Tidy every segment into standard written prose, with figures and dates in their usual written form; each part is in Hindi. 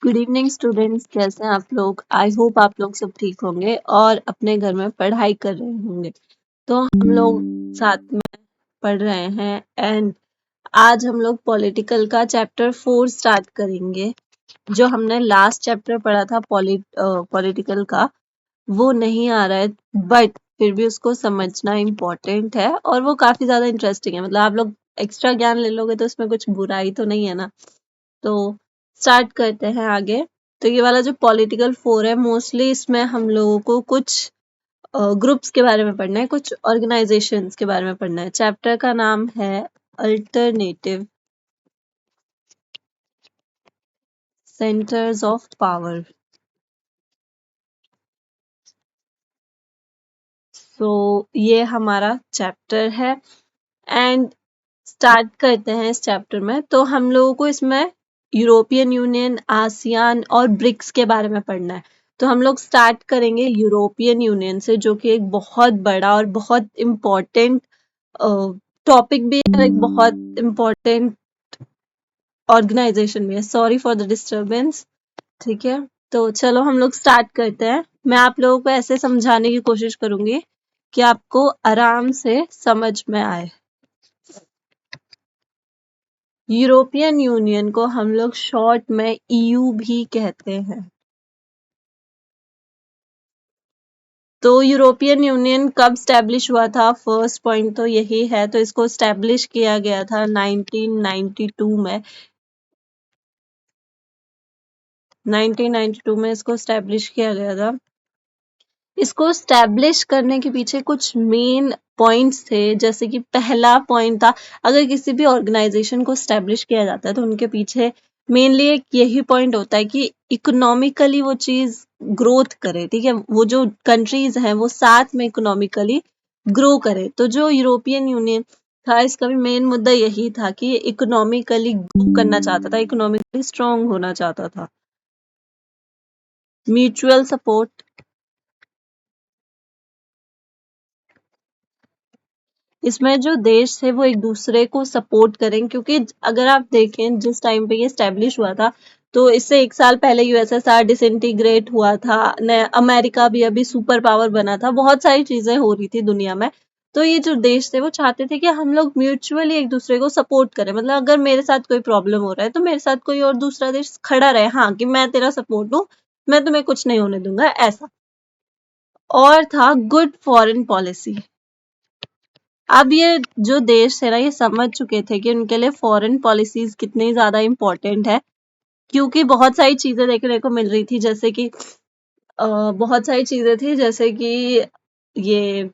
गुड इवनिंग स्टूडेंट्स, कैसे हैं आप लोग। आई होप आप लोग सब ठीक होंगे और अपने घर में पढ़ाई कर रहे होंगे। तो हम लोग साथ में पढ़ रहे हैं एंड आज हम लोग पॉलिटिकल का चैप्टर 4 स्टार्ट करेंगे। जो हमने लास्ट चैप्टर पढ़ा था पॉलिटिकल का, वो नहीं आ रहा है, बट फिर भी उसको समझना इम्पोर्टेंट है और वो काफी ज्यादा इंटरेस्टिंग है। मतलब आप लोग एक्स्ट्रा ज्ञान ले लोगे तो इसमें कुछ बुराई तो नहीं है ना। तो स्टार्ट करते हैं आगे। तो ये वाला जो पॉलिटिकल 4 है, मोस्टली इसमें हम लोगों को कुछ ग्रुप्स के बारे में पढ़ना है, कुछ ऑर्गेनाइजेशंस के बारे में पढ़ना है। चैप्टर का नाम है अल्टरनेटिव सेंटर्स ऑफ पावर। सो ये हमारा चैप्टर है एंड स्टार्ट करते हैं इस चैप्टर में। तो हम लोगों को इसमें यूरोपियन यूनियन, आसियान और ब्रिक्स के बारे में पढ़ना है। तो हम लोग स्टार्ट करेंगे यूरोपियन यूनियन से, जो कि एक बहुत बड़ा और बहुत इम्पोर्टेंट टॉपिक भी है, एक बहुत इम्पोर्टेंट ऑर्गेनाइजेशन भी है। Sorry for the disturbance. ठीक है, तो चलो हम लोग स्टार्ट करते हैं। मैं आप लोगों को ऐसे समझाने की कोशिश करूंगी कि आपको आराम से समझ में आए। यूरोपियन यूनियन को हम लोग शॉर्ट में ईयू भी कहते हैं। तो यूरोपियन यूनियन कब स्टैब्लिश हुआ था? फर्स्ट पॉइंट तो यही है। तो इसको स्टैब्लिश किया गया था 1992 में। 1992 में इसको स्टैब्लिश किया गया था। इसको स्टैब्लिश करने के पीछे कुछ मेन पॉइंट्स थे। जैसे कि पहला पॉइंट था, अगर किसी भी ऑर्गेनाइजेशन को स्टैब्लिश किया जाता है तो उनके पीछे मेनली एक यही पॉइंट होता है कि इकोनॉमिकली वो चीज ग्रोथ करे। ठीक है, वो जो कंट्रीज हैं वो साथ में इकोनॉमिकली ग्रो करे। तो जो यूरोपियन यूनियन था, इसका भी मेन मुद्दा यही था कि ये इकोनॉमिकली ग्रो करना चाहता था, इकोनॉमिकली स्ट्रांग होना चाहता था। म्यूचुअल सपोर्ट, इसमें जो देश थे वो एक दूसरे को सपोर्ट करें, क्योंकि अगर आप देखें जिस टाइम पे ये स्टैब्लिश हुआ था तो इससे एक साल पहले यूएसएसआर डिसइंटीग्रेट हुआ था, अमेरिका भी अभी सुपर पावर बना था, बहुत सारी चीजें हो रही थी दुनिया में। तो ये जो देश थे वो चाहते थे कि हम लोग म्यूचुअली एक दूसरे को सपोर्ट करें। मतलब अगर मेरे साथ कोई प्रॉब्लम हो रहा है तो मेरे साथ कोई और दूसरा देश खड़ा रहे, हाँ, कि मैं तेरा सपोर्ट हूँ, मैं तुम्हें कुछ नहीं होने दूंगा, ऐसा। और था गुड फॉरेन पॉलिसी। अब ये जो देश है ना, ये समझ चुके थे कि उनके लिए फॉरेन पॉलिसीज कितनी ज्यादा इम्पोर्टेंट है, क्योंकि बहुत सारी चीजें देखने को मिल रही थी। जैसे कि बहुत सारी चीजें थी, जैसे कि ये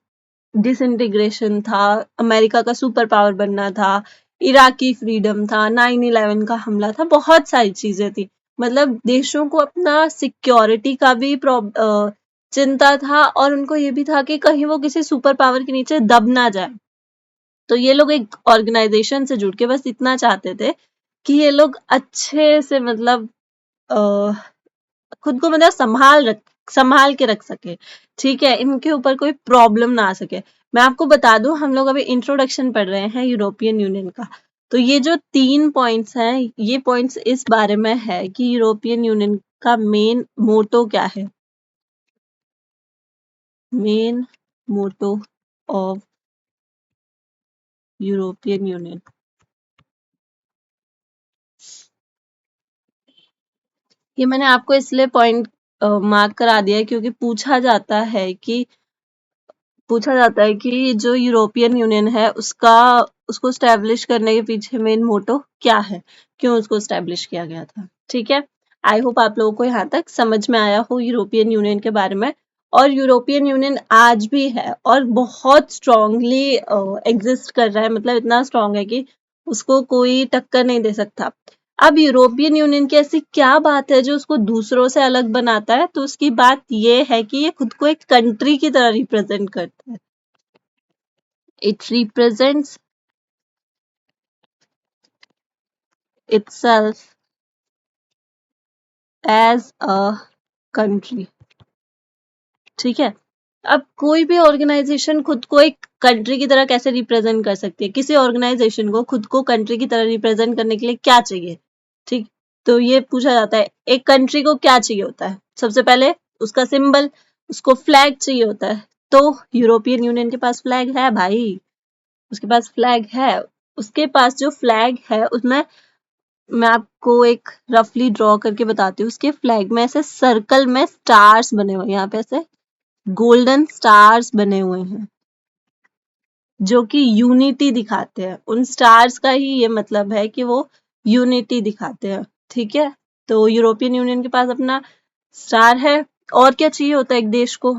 डिसइंटीग्रेशन था, अमेरिका का सुपर पावर बनना था, इराकी फ्रीडम था, 9/11 का हमला था, बहुत सारी चीजें थी। मतलब देशों को अपना सिक्योरिटी का भी चिंता था और उनको ये भी था कि कहीं वो किसी सुपर पावर के नीचे दब ना जाए। तो ये लोग एक ऑर्गेनाइजेशन से जुड़ के बस इतना चाहते थे कि ये लोग अच्छे से, मतलब खुद को मतलब संभाल के रख सके। ठीक है, इनके ऊपर कोई प्रॉब्लम ना आ सके। मैं आपको बता दूं, हम लोग अभी इंट्रोडक्शन पढ़ रहे हैं यूरोपियन यूनियन का। तो ये जो 3 पॉइंट्स हैं, ये पॉइंट्स इस बारे में है कि यूरोपियन यूनियन का मेन मोटो क्या है। Main motto of European Union. ये मैंने आपको इसलिए पॉइंट मार्क करा दिया है क्योंकि पूछा जाता है कि जो यूरोपियन यूनियन है उसको स्टैब्लिश करने के पीछे मेन मोटो क्या है, क्यों उसको स्टैब्लिश किया गया था। ठीक है, आई होप आप लोगों को यहाँ तक समझ में आया हो यूरोपियन यूनियन के बारे में। और यूरोपियन यूनियन आज भी है और बहुत स्ट्रांगली एग्जिस्ट कर रहा है। मतलब इतना स्ट्रांग है कि उसको कोई टक्कर नहीं दे सकता। अब यूरोपियन यूनियन की ऐसी क्या बात है जो उसको दूसरों से अलग बनाता है? तो उसकी बात ये है कि ये खुद को एक कंट्री की तरह रिप्रेजेंट करता है। It represents itself as a country। ठीक है, अब कोई भी ऑर्गेनाइजेशन खुद को एक कंट्री की तरह कैसे रिप्रेजेंट कर सकती है? किसी ऑर्गेनाइजेशन को खुद को कंट्री की तरह रिप्रेजेंट करने के लिए क्या चाहिए? ठीक, तो ये पूछा जाता है एक कंट्री को क्या चाहिए होता है, सबसे पहले उसका सिंबल, उसको फ्लैग चाहिए होता है। तो यूरोपियन यूनियन के पास फ्लैग है भाई, उसके पास फ्लैग है। उसके पास जो फ्लैग है उसमें मैं आपको एक रफली ड्रॉ करके बताती हूँ। उसके फ्लैग में ऐसे सर्कल में स्टार्स बने हुए हैं, यहाँ पे ऐसे गोल्डन स्टार्स बने हुए हैं जो कि यूनिटी दिखाते हैं। उन स्टार्स का ही ये मतलब है कि वो यूनिटी दिखाते हैं, ठीक है। तो यूरोपियन यूनियन के पास अपना स्टार है। और क्या चाहिए होता है एक देश को,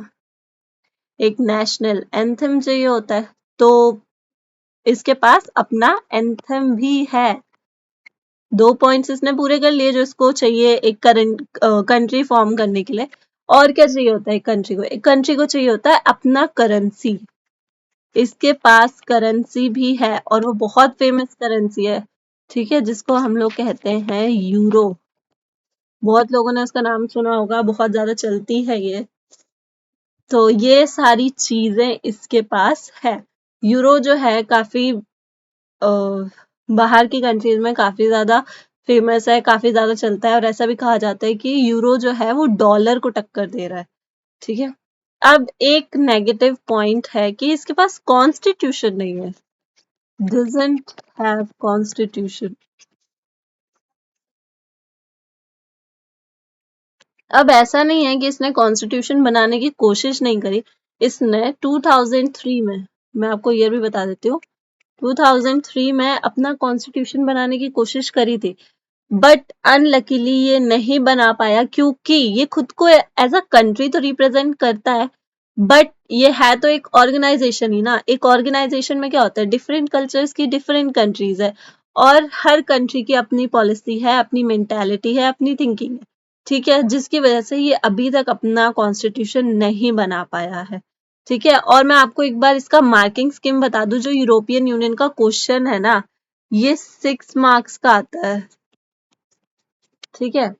एक नेशनल एंथम चाहिए होता है। तो इसके पास अपना एंथम भी है। 2 पॉइंट्स इसने पूरे कर लिए जो इसको चाहिए एक करंट कंट्री फॉर्म करने के लिए। और क्या चाहिए होता है एक कंट्री को, एक कंट्री को चाहिए होता है अपना करेंसी। इसके पास करेंसी भी है और वो बहुत फेमस करेंसी है, ठीक है, जिसको हम लोग कहते हैं यूरो। बहुत लोगों ने इसका नाम सुना होगा, बहुत ज्यादा चलती है ये। तो ये सारी चीजें इसके पास है। यूरो जो है काफी बाहर की कंट्रीज में काफी ज्यादा फेमस है, काफी ज्यादा चलता है और ऐसा भी कहा जाता है कि यूरो जो है वो डॉलर को टक्कर दे रहा है, ठीक है। अब एक नेगेटिव पॉइंट है कि इसके पास कॉन्स्टिट्यूशन नहीं है, doesn't have constitution। अब ऐसा नहीं है कि इसने कॉन्स्टिट्यूशन बनाने की कोशिश नहीं करी। इसने 2003 में, मैं आपको ईयर भी बता देती हूँ, 2003 में अपना कॉन्स्टिट्यूशन बनाने की कोशिश करी थी, बट अनलकीली ये नहीं बना पाया क्योंकि ये खुद को एज अ कंट्री तो रिप्रेजेंट करता है, बट ये है तो एक ऑर्गेनाइजेशन ही ना। एक ऑर्गेनाइजेशन में क्या होता है, डिफरेंट कल्चर्स की डिफरेंट कंट्रीज है और हर कंट्री की अपनी पॉलिसी है, अपनी मेंटालिटी है, अपनी थिंकिंग है, ठीक है, जिसकी वजह से ये अभी तक अपना कॉन्स्टिट्यूशन नहीं बना पाया है, ठीक है। और मैं आपको एक बार इसका मार्किंग स्कीम बता दूं, जो यूरोपियन यूनियन का क्वेश्चन है ना, ये 6 मार्क्स का आता है, ठीक है।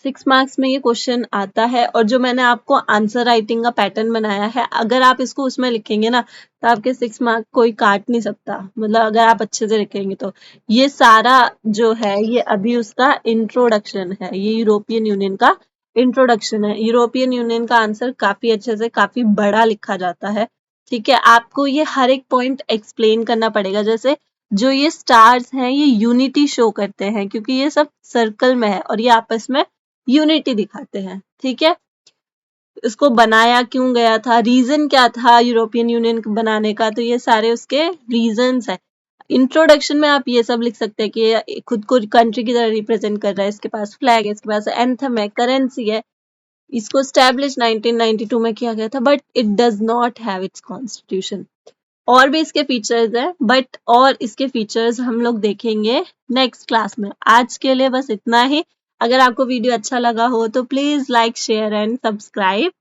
6 मार्क्स में ये क्वेश्चन आता है और जो मैंने आपको आंसर राइटिंग का पैटर्न बनाया है, अगर आप इसको उसमें लिखेंगे ना तो आपके 6 मार्क कोई काट नहीं सकता, मतलब अगर आप अच्छे से लिखेंगे तो। ये सारा जो है ये अभी उसका इंट्रोडक्शन है, ये यूरोपियन यूनियन का इंट्रोडक्शन है। यूरोपियन यूनियन का आंसर काफी अच्छे से काफी बड़ा लिखा जाता है, ठीक है। आपको ये हर एक पॉइंट एक्सप्लेन करना पड़ेगा, जैसे जो ये स्टार्स हैं ये यूनिटी शो करते हैं क्योंकि ये सब सर्कल में है और ये आपस में यूनिटी दिखाते हैं, ठीक है। इसको बनाया क्यों गया था, रीजन क्या था यूरोपियन यूनियन बनाने का, तो ये सारे उसके रीजंस है। इंट्रोडक्शन में आप ये सब लिख सकते हैं कि ये खुद को कंट्री की तरह रिप्रेजेंट कर रहा है, इसके पास फ्लैग है, इसके पास एंथम है, करेंसी है, इसको स्टैब्लिश 1992 में किया गया था, but it does not have it's constitution. और भी इसके फीचर्स है, बट और इसके फीचर्स हम लोग देखेंगे नेक्स्ट क्लास में। आज के लिए बस इतना ही। अगर आपको वीडियो अच्छा लगा हो तो please like share and subscribe.